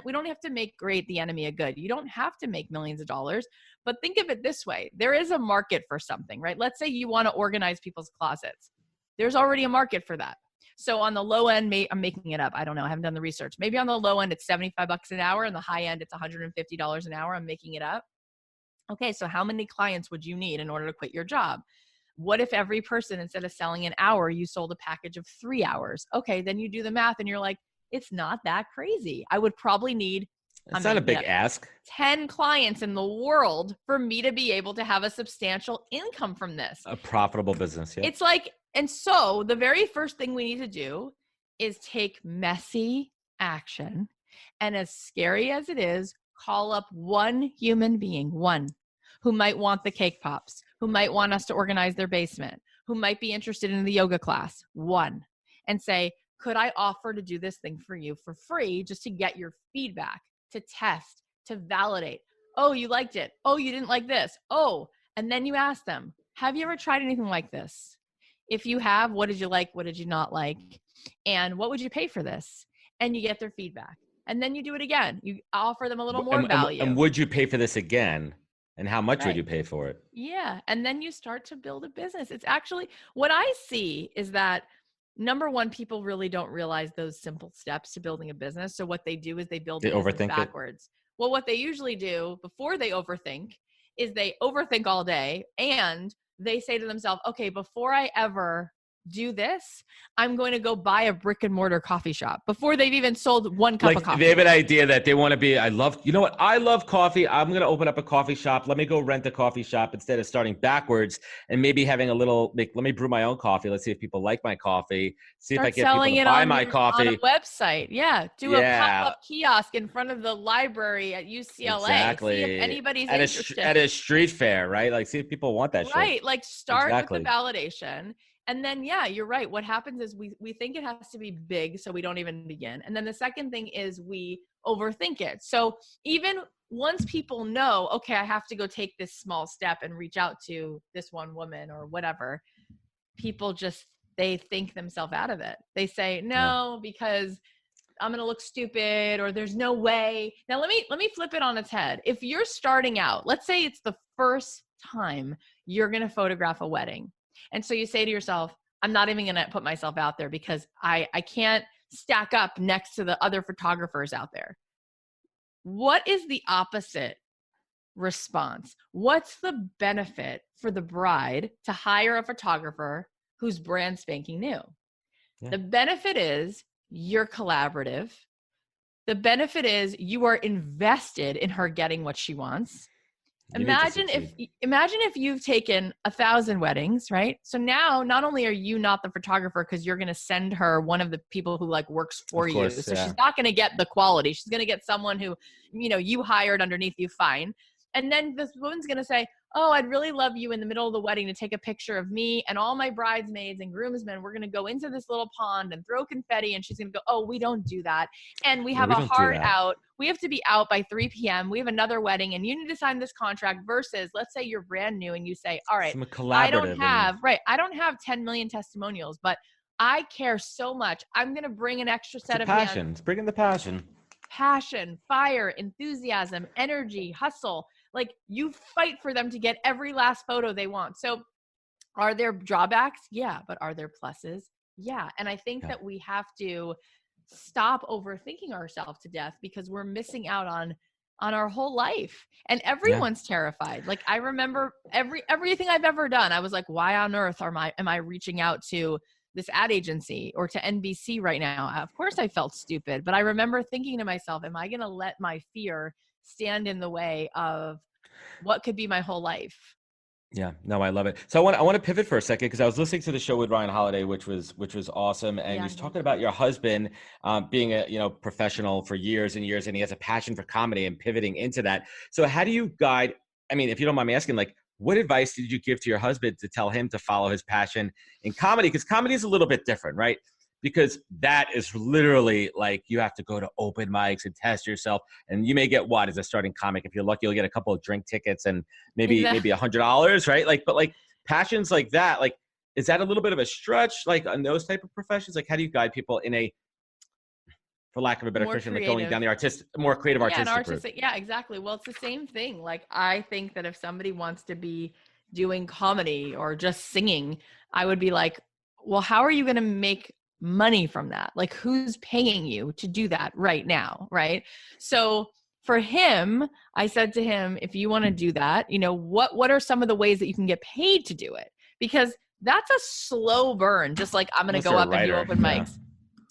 we don't have to make great the enemy of good. You don't have to make millions of dollars, but think of it this way. There is a market for something, right? Let's say you want to organize people's closets. There's already a market for that. So on the low end, I'm making it up. I don't know. I haven't done the research. Maybe on the low end, it's $75 an hour, and the high end, it's $150 an hour. I'm making it up. Okay, so how many clients would you need in order to quit your job? What if every person, instead of selling an hour, you sold a package of 3 hours? Okay, then you do the math and you're like, it's not that crazy. I would probably need, it's not a big ask, 10 clients in the world for me to be able to have a substantial income from this. A profitable business, yeah. It's like, and so the very first thing we need to do is take messy action. And as scary as it is, call up one human being, one, who might want the cake pops, who might want us to organize their basement, who might be interested in the yoga class, one, and say, could I offer to do this thing for you for free, just to get your feedback, to test, to validate? Oh, you liked it. Oh, you didn't like this. Oh, and then you ask them, have you ever tried anything like this? If you have, what did you like? What did you not like? And what would you pay for this? And you get their feedback. And then you do it again. You offer them a little more value. And would you pay for this again? And how much would you pay for it? Yeah. And then you start to build a business. It's actually, what I see is that, number one, people really don't realize those simple steps to building a business. So what they do is they build business backwards. Well, what they usually do before they overthink is they overthink all day and they say to themselves, okay, before I ever do this, I'm going to go buy a brick and mortar coffee shop before they've even sold one cup of coffee. They have an idea that they want to be, you know what? I love coffee. I'm going to open up a coffee shop. Let me go rent a coffee shop instead of starting backwards and maybe having let me brew my own coffee. Let's see if people like my coffee. See if I get people to buy my coffee. On a website. Yeah. Do a pop-up kiosk in front of the library at UCLA. Exactly. See if anybody's interested. At a street fair, right? Like, see if people want that shit. Right. Like, start with the validation. And then, yeah, you're right. What happens is we think it has to be big, so we don't even begin. And then the second thing is we overthink it. So even once people know, okay, I have to go take this small step and reach out to this one woman or whatever, people they think themselves out of it. They say, no, because I'm going to look stupid, or there's no way. Now, let me flip it on its head. If you're starting out, let's say it's the first time you're going to photograph a wedding. And so you say to yourself, I'm not even going to put myself out there because I can't stack up next to the other photographers out there. What is the opposite response? What's the benefit for the bride to hire a photographer who's brand spanking new? Yeah. The benefit is you're collaborative. The benefit is you are invested in her getting what she wants. Imagine if you've taken 1,000 weddings, right? So now not only are you not the photographer because you're going to send her one of the people who works for you. So she's not going to get the quality. She's going to get someone who, you hired underneath you, fine. And then this woman's going to say, oh, I'd really love you in the middle of the wedding to take a picture of me and all my bridesmaids and groomsmen. We're going to go into this little pond and throw confetti. And she's going to go, oh, we don't do that. And we have a hard out. We have to be out by 3 p.m. We have another wedding and you need to sign this contract versus, let's say you're brand new and you say, all right, I don't have 10 million testimonials, but I care so much. I'm going to bring an extra set of passion. It's bringing the passion. Passion, fire, enthusiasm, energy, hustle. Like, you fight for them to get every last photo they want. So are there drawbacks? Yeah. But are there pluses? Yeah. And I think that we have to stop overthinking ourselves to death because we're missing out on our whole life. And everyone's terrified. Like, I remember everything I've ever done. I was like, why on earth am I reaching out to this ad agency or to NBC right now? Of course I felt stupid, but I remember thinking to myself, am I going to let my fear stand in the way of what could be my whole life? Yeah, no, I love it. So I want to pivot for a second because I was listening to the show with Ryan Holiday, which was awesome. And he was talking about your husband being a professional for years and years, and he has a passion for comedy and pivoting into that. So how do you guide? I mean, if you don't mind me asking, like, what advice did you give to your husband to tell him to follow his passion in comedy? Because comedy is a little bit different, right? Because that is literally like you have to go to open mics and test yourself. And you may get as a starting comic, if you're lucky, you'll get a couple of drink tickets and maybe $100, right? Like, but like passions like that, like, is that a little bit of a stretch, like on those type of professions? Like, how do you guide people in a, for lack of a better question, like going down the more creative artistic route? Yeah, exactly. Well, it's the same thing. Like, I think that if somebody wants to be doing comedy or just singing, I would be like, well, how are you going to make money from that? Like, who's paying you to do that right now? Right. So for him, I said to him, if you want to do that, what are some of the ways that you can get paid to do it? Because that's a slow burn. Just like, I'm going to go up and do open mics.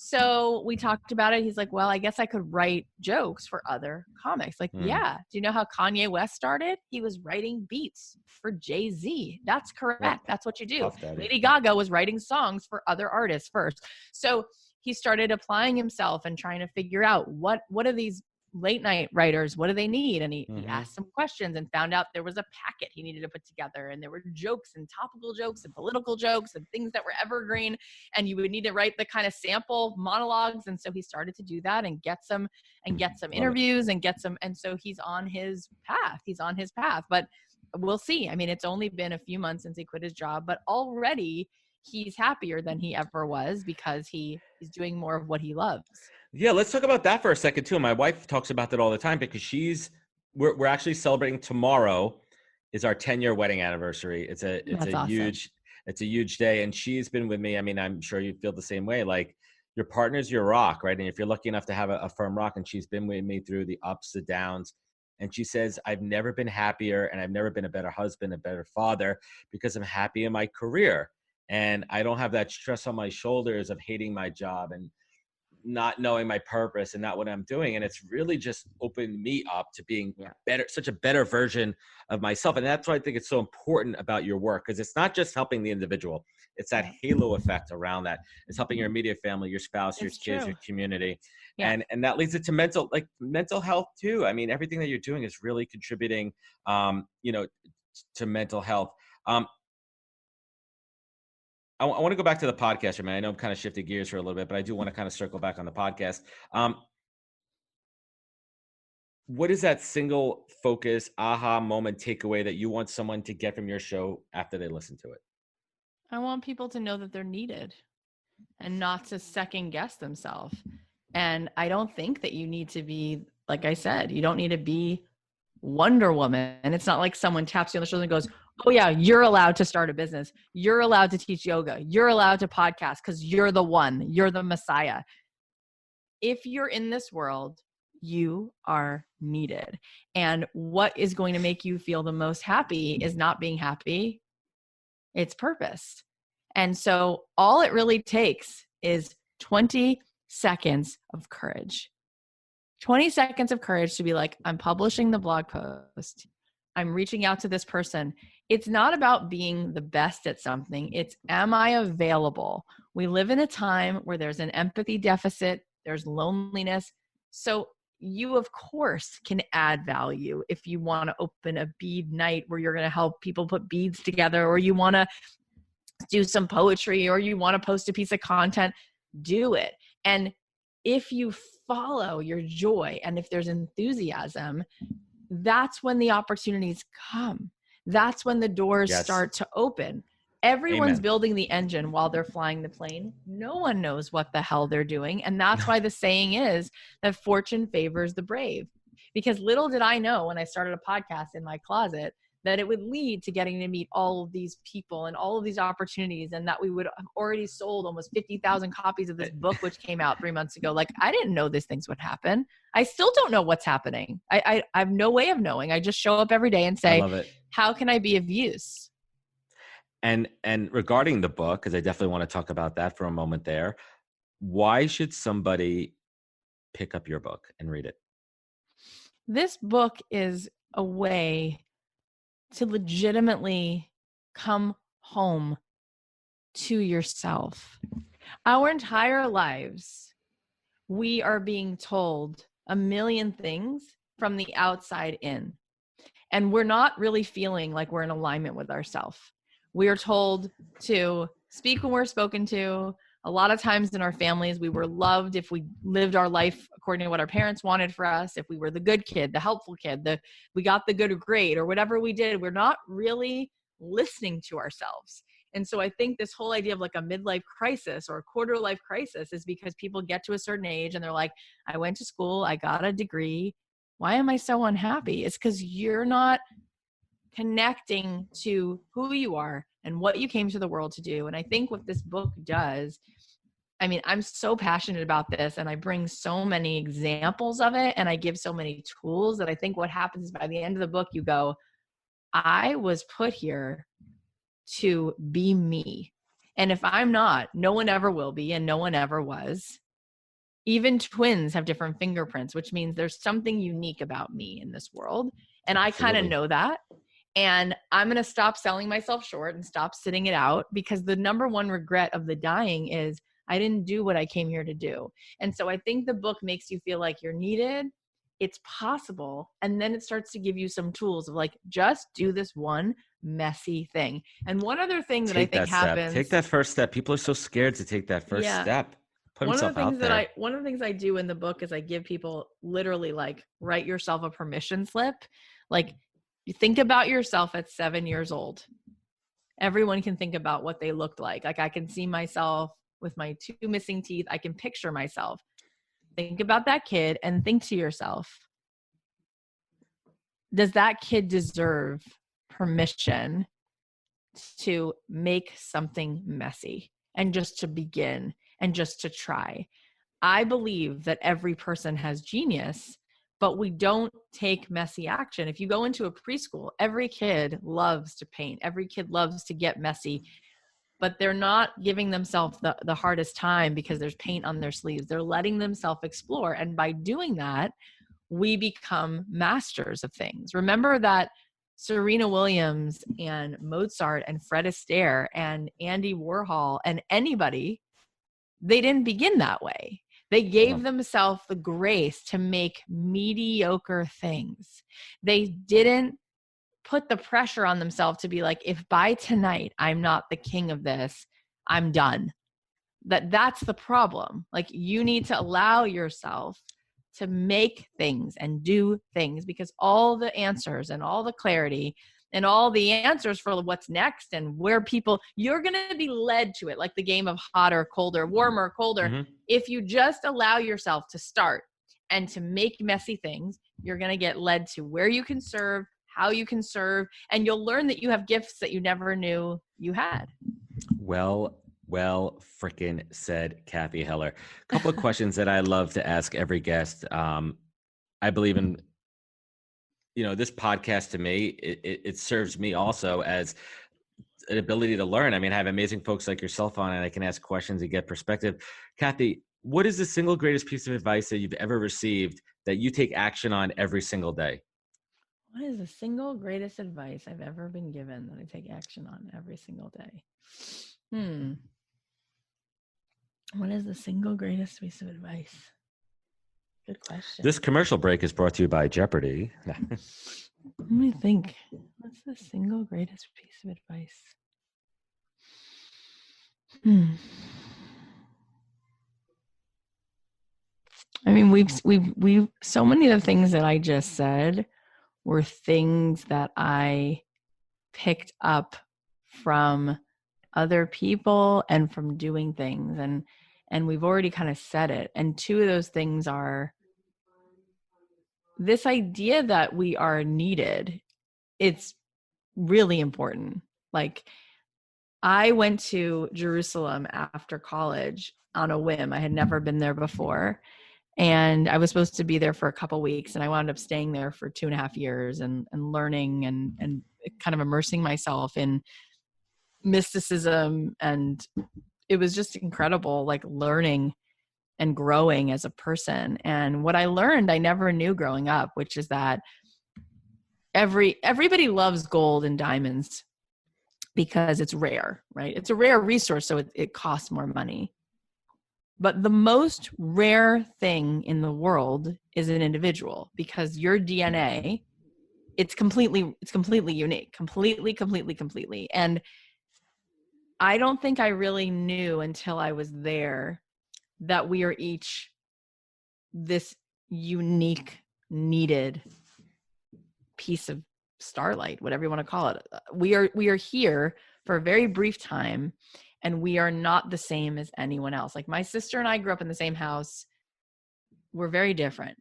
So we talked about it. He's like, well, I guess I could write jokes for other comics. Like, yeah. Do you know how Kanye West started? He was writing beats for Jay-Z. That's correct. Yeah. That's what you do. Lady Gaga was writing songs for other artists first. So he started applying himself and trying to figure out what are these late night writers, what do they need? And he asked some questions and found out there was a packet he needed to put together, and there were jokes and topical jokes and political jokes and things that were evergreen, and you would need to write the kind of sample monologues. And so he started to do that and get some interviews and and so he's on his path. But we'll see. I mean, it's only been a few months since he quit his job, but already he's happier than he ever was because he's doing more of what he loves. Yeah, let's talk about that for a second too. My wife talks about that all the time because we're actually celebrating tomorrow is our 10-year wedding anniversary. It's a huge day, and she's been with me. I mean, I'm sure you feel the same way. Like, your partner's your rock, right? And if you're lucky enough to have a firm rock, and she's been with me through the ups, the downs, And she says, I've never been happier and I've never been a better husband, a better father, because I'm happy in my career. And I don't have that stress on my shoulders of hating my job and not knowing my purpose and not what I'm doing. And it's really just opened me up to being better, such a better version of myself. And that's why I think it's so important about your work, because it's not just helping the individual. It's that halo effect around that. It's helping your immediate family, your spouse, your kids, your community. And that leads it to mental health too. I mean, everything that you're doing is really contributing, to mental health. I want to go back to the podcast, man. I know I'm kind of shifting gears for a little bit, but I do want to kind of circle back on the podcast. What is that single focus, aha moment takeaway that you want someone to get from your show after they listen to it? I want people to know that they're needed and not to second guess themselves. And I don't think that you need to be, like I said, you don't need to be Wonder Woman. And it's not like someone taps you on the shoulder and goes, oh yeah, you're allowed to start a business. You're allowed to teach yoga. You're allowed to podcast because you're the one, you're the Messiah. If you're in this world, you are needed. And what is going to make you feel the most happy is not being happy. It's purpose. And so all it really takes is 20 seconds of courage. 20 seconds of courage to be like, I'm publishing the blog post. I'm reaching out to this person. It's not about being the best at something. It's, am I available? We live in a time where there's an empathy deficit, there's loneliness. So you, of course, can add value if you want to open a bead night where you're going to help people put beads together, or you want to do some poetry, or you want to post a piece of content, do it. And if you follow your joy and if there's enthusiasm, that's when the opportunities come. That's when the doors start to open. Everyone's building the engine while they're flying the plane. No one knows what the hell they're doing. And that's why the saying is that fortune favors the brave. Because little did I know when I started a podcast in my closet that it would lead to getting to meet all of these people and all of these opportunities, and that we would have already sold almost 50,000 copies of this book, which came out 3 months ago. Like, I didn't know these things would happen. I still don't know what's happening. I have no way of knowing. I just show up every day and say, how can I be of use? And regarding the book, because I definitely want to talk about that for a moment there, why should somebody pick up your book and read it? This book is a way to legitimately come home to yourself. Our entire lives, we are being told a million things from the outside in, and we're not really feeling like we're in alignment with ourselves. We are told to speak when we're spoken to. A lot of times in our families, we were loved if we lived our life according to what our parents wanted for us. If we were the good kid, the helpful kid, we got the good grade, or whatever we did, we're not really listening to ourselves. And so I think this whole idea of like a midlife crisis or a quarter life crisis is because people get to a certain age and they're like, I went to school, I got a degree. Why am I so unhappy? It's because you're not connecting to who you are and what you came to the world to do. And I think what this book does, I mean, I'm so passionate about this and I bring so many examples of it and I give so many tools that I think what happens is by the end of the book, you go, I was put here to be me. And if I'm not, no one ever will be and no one ever was. Even twins have different fingerprints, which means there's something unique about me in this world. And I kind of know that. And I'm going to stop selling myself short and stop sitting it out, because the number one regret of the dying is I didn't do what I came here to do. And so I think the book makes you feel like you're needed. It's possible. And then it starts to give you some tools of like, just do this one messy thing. And one other thing that I think happens. Take that first step. People are so scared to take that first step. One of the things I do in the book is I give people literally like, write yourself a permission slip. Like, you think about yourself at 7 years old. Everyone can think about what they looked like. Like, I can see myself with my 2 missing teeth. I can picture myself. Think about that kid and think to yourself, does that kid deserve permission to make something messy and just to begin and just to try? I believe that every person has genius, but we don't take messy action. If you go into a preschool, every kid loves to paint. Every kid loves to get messy, but they're not giving themselves the hardest time because there's paint on their sleeves. They're letting themselves explore. And by doing that, we become masters of things. Remember that Serena Williams and Mozart and Fred Astaire and Andy Warhol and anybody, they didn't begin that way. They gave themselves the grace to make mediocre things. They didn't put the pressure on themselves to be like, if by tonight I'm not the king of this, I'm done. That's the problem. Like, you need to allow yourself to make things and do things, because all the answers and all the clarity and all the answers for what's next and where you're going to be led to it, like the game of hotter, colder, warmer, colder. If you just allow yourself to start and to make messy things, you're going to get led to where you can serve, how you can serve, and you'll learn that you have gifts that you never knew you had. Well freaking said, Cathy Heller. A couple of questions that I love to ask every guest. I believe in, this podcast to me, it serves me also as an ability to learn. I mean, I have amazing folks like yourself on, and I can ask questions and get perspective. Cathy, what is the single greatest piece of advice that you've ever received that you take action on every single day? What is the single greatest advice I've ever been given that I take action on every single day? What is the single greatest piece of advice? Good question. This commercial break is brought to you by Jeopardy. Let me think. What's the single greatest piece of advice? I mean, we've so many of the things that I just said were things that I picked up from other people and from doing things, and we've already kind of said it. And two of those things are this idea that we are needed. It's really important. Like, I went to Jerusalem after college on a whim. I had never been there before. And I was supposed to be there for a couple of weeks, and I wound up staying there for 2.5 years and learning and kind of immersing myself in mysticism. And it was just incredible, like learning and growing as a person. And what I learned, I never knew growing up, which is that everybody loves gold and diamonds because it's rare, right? It's a rare resource, so it costs more money. But the most rare thing in the world is an individual, because your DNA, it's completely unique, completely. And I don't think I really knew until I was there that we are each this unique, needed piece of starlight, whatever you want to call it. We are here for a very brief time, and we are not the same as anyone else. Like, my sister and I grew up in the same house. We're very different.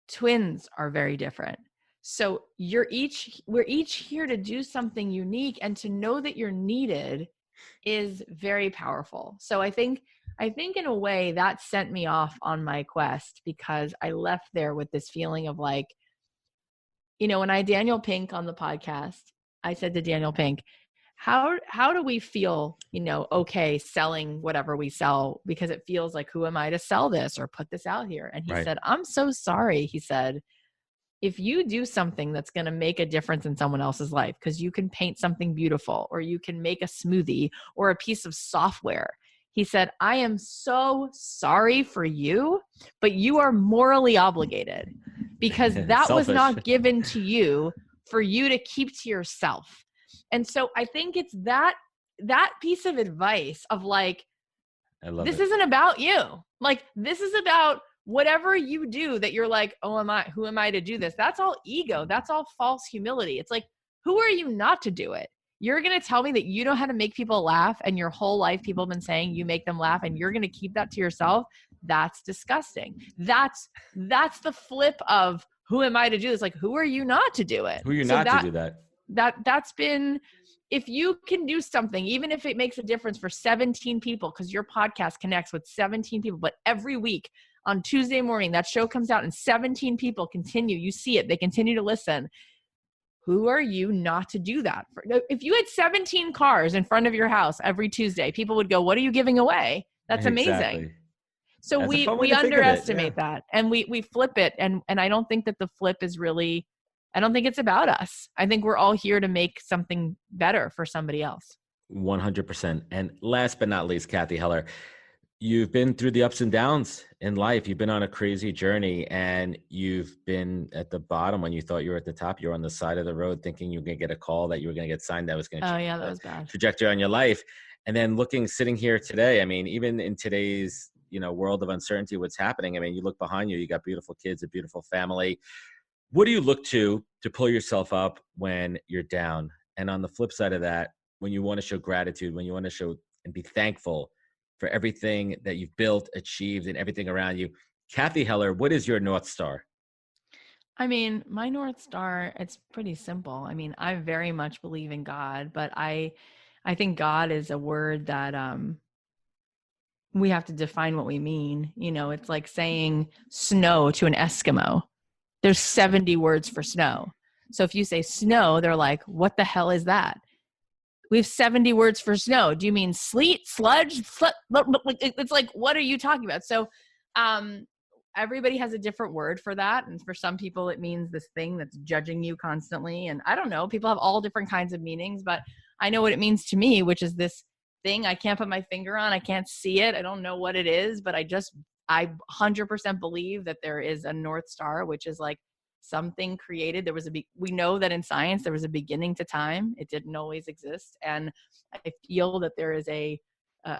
Twins are very different. So we're each here to do something unique, and to know that you're needed is very powerful. So I think in a way that sent me off on my quest, because I left there with this feeling of like, when I had Daniel Pink on the podcast, I said to Daniel Pink, how do we feel, okay, selling whatever we sell, because it feels like, who am I to sell this or put this out here? And he said, I'm so sorry. He said, if you do something that's going to make a difference in someone else's life, because you can paint something beautiful, or you can make a smoothie or a piece of software, he said, I am so sorry for you, but you are morally obligated, because that was not given to you for you to keep to yourself. And so I think it's that piece of advice of like, this isn't about you. Like, this is about whatever you do that you're like, who am I to do this? That's all ego. That's all false humility. It's like, who are you not to do it? You're going to tell me that you know how to make people laugh, and your whole life people have been saying you make them laugh, and you're going to keep that to yourself? That's disgusting. That's the flip of, who am I to do this? Like, who are you not to do it? Who are you not to do that? That's been, if you can do something, even if it makes a difference for 17 people, because your podcast connects with 17 people, but every week on Tuesday morning, that show comes out and 17 people continue. You see it. They continue to listen. Who are you not to do that for? If you had 17 cars in front of your house every Tuesday, people would go, what are you giving away? That's amazing. Exactly. So That's a fun way we to think of it, underestimate that, and we flip it. And I don't think that the flip is really, I don't think it's about us. I think we're all here to make something better for somebody else. 100%. And last but not least, Cathy Heller, you've been through the ups and downs in life. You've been on a crazy journey, and you've been at the bottom when you thought you were at the top. You were on the side of the road thinking you were going to get a call that you were going to get signed that was going to change That was bad. trajectory on your life. And then sitting here today, I mean, even in today's, world of uncertainty, what's happening, I mean, you look behind you, you got beautiful kids, a beautiful family. What do you look to pull yourself up when you're down? And on the flip side of that, when you want to show gratitude, when you want to show and be thankful for everything that you've built, achieved, and everything around you. Cathy Heller, what is your North Star? I mean, my North Star, it's pretty simple. I mean, I very much believe in God, but I think God is a word that we have to define what we mean. It's like saying snow to an Eskimo. There's 70 words for snow. So if you say snow, they're like, what the hell is that? We have 70 words for snow. Do you mean sleet, sludge? It's like, what are you talking about? So everybody has a different word for that. And for some people, it means this thing that's judging you constantly. And I don't know, people have all different kinds of meanings, but I know what it means to me, which is this thing I can't put my finger on. I can't see it. I don't know what it is, but I 100% believe that there is a North Star, which is like something created. We know that in science, there was a beginning to time. It didn't always exist. And I feel that there is a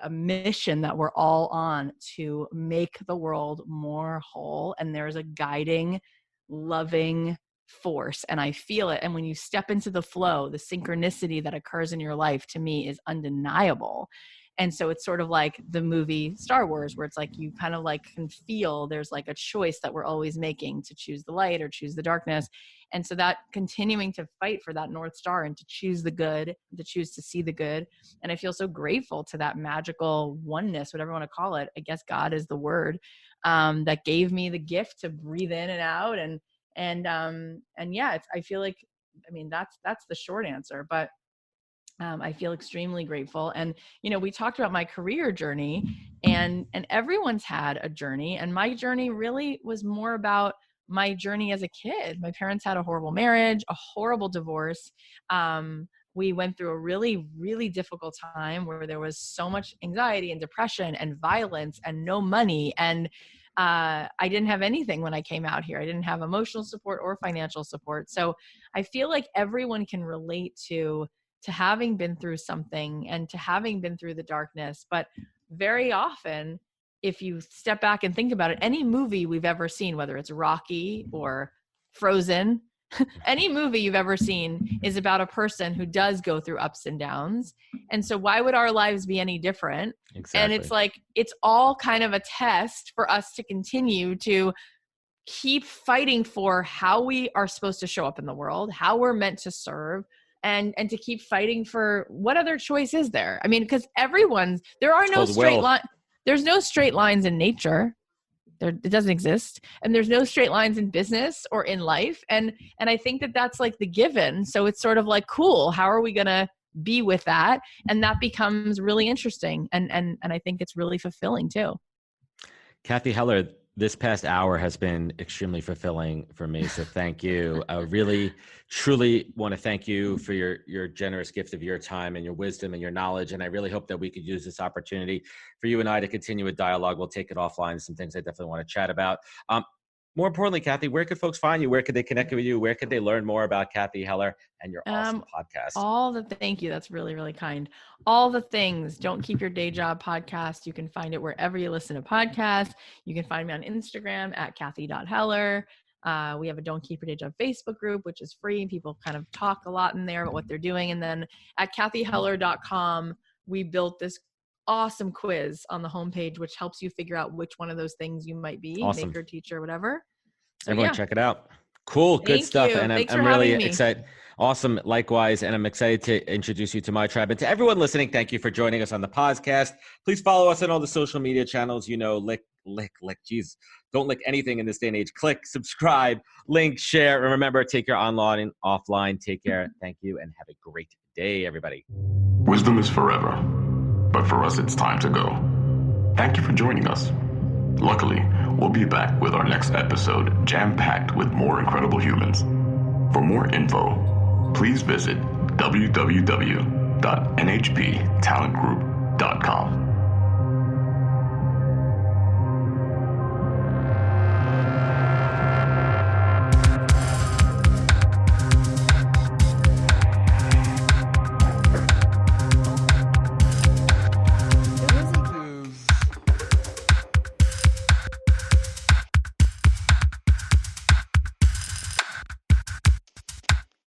mission that we're all on to make the world more whole. And there's a guiding, loving force. And I feel it. And when you step into the flow, the synchronicity that occurs in your life, to me, is undeniable. And so it's sort of like the movie Star Wars, where it's like you kind of like can feel there's like a choice that we're always making to choose the light or choose the darkness. And so that continuing to fight for that North Star and to choose the good, to choose to see the good. And I feel so grateful to that magical oneness, whatever you want to call it. I guess God is the word that gave me the gift to breathe in and out. And yeah, I feel like, I mean, that's the short answer, but I feel extremely grateful. And, we talked about my career journey, and everyone's had a journey. And my journey really was more about my journey as a kid. My parents had a horrible marriage, a horrible divorce. We went through a really, really difficult time where there was so much anxiety and depression and violence and no money. And I didn't have anything when I came out here. I didn't have emotional support or financial support. So I feel like everyone can relate to having been through something and to having been through the darkness. But very often, if you step back and think about it, any movie we've ever seen, whether it's Rocky or Frozen, any movie you've ever seen is about a person who does go through ups and downs. And so why would our lives be any different? Exactly. And it's like, it's all kind of a test for us to continue to keep fighting for how we are supposed to show up in the world, how we're meant to serve, and to keep fighting for what other choice is there? I mean, because there are no straight lines. There's no straight lines in nature. It doesn't exist. And there's no straight lines in business or in life. And I think that that's like the given. So it's sort of like, cool, how are we going to be with that? And that becomes really interesting. And I think it's really fulfilling too. Cathy Heller, this past hour has been extremely fulfilling for me. So thank you. I really, truly want to thank you for your generous gift of your time and your wisdom and your knowledge. And I really hope that we could use this opportunity for you and I to continue a dialogue. We'll take it offline. Some things I definitely want to chat about. More importantly, Cathy, where could folks find you? Where could they connect with you? Where could they learn more about Cathy Heller and your awesome podcast? Thank you. That's really, really kind. All the things. Don't Keep Your Day Job podcast. You can find it wherever you listen to podcasts. You can find me on Instagram at Cathy.Heller. We have a Don't Keep Your Day Job Facebook group, which is free. People kind of talk a lot in there about what they're doing. And then at CathyHeller.com, we built this awesome quiz on the homepage, which helps you figure out which one of those things you might be, awesome. maker, teacher, whatever. So, everyone check it out. Cool. Good stuff. And I'm really excited. Awesome. Likewise. And I'm excited to introduce you to my tribe. And to everyone listening, thank you for joining us on the podcast. Please follow us on all the social media channels, lick. Jeez, don't lick anything in this day and age. Click, subscribe, link, share, and remember, take care online and offline. Take care. Thank you, and have a great day, everybody. Wisdom is forever, but for us, it's time to go. Thank you for joining us. Luckily, we'll be back with our next episode jam-packed with more incredible humans. For more info, please visit www.nhptalentgroup.com.